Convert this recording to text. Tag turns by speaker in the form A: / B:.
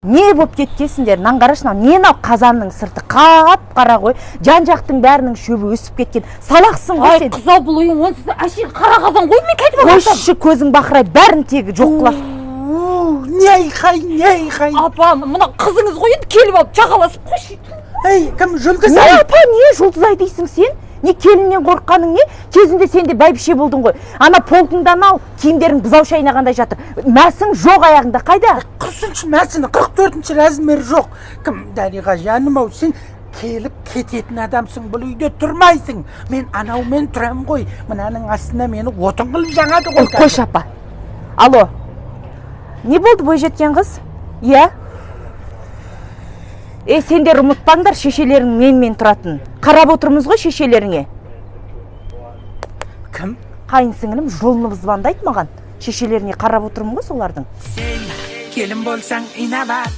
A: Не болып кеткенсіңдер, нан қарашына, не мынау қазанның сырты қап-қара ғой, жан-жақтың бәрінің шөбі өсіп кеткен. Салақсың ғой сен.
B: Ай, қызал бұлайың, онсыз әшейін қара қазан ғой, мен кәйтіп алғансам.
A: Қойшы көзің бақырай, бәрін тегі жоқ қыласың.
C: Не айқай.
B: Апа, мына қызыңыз ғой, енді келіп алып жағаласып қойшы.
C: Ей, кім Жұлдыз?
A: Не апа, не Жұлдызай дейсің сен? Не келіннен қорыққаның не? Кезінде сен де бәйбіше болдың ғой. Ана полкыңдан ал, киімдерің бұзау шайнағандай жатыр. Мәсің жоқ аяғында, қайда?
C: 40-шы мәсіні, 44-ші размері жоқ. Кім, Дариға жаным-ау, сен келіп кететін адамсың, бұл үйде тұрмайсың. Мен анаумен тұрам ғой, мынаның астына мені отын қылып жаңады ғой.
A: Қойшы апа. Алло. Не болды бойжеткен қыз? Иә? Сендер ұмытпаңдар шешелерің менімен тұратын. Қарап отырмыз ғой шешелеріңе.
C: Кім?
A: Қайынсіңілім жолыны звондайды маған. Шешелеріне қарап отырмын ғой солардың.
C: Сен келін болсаң инабат.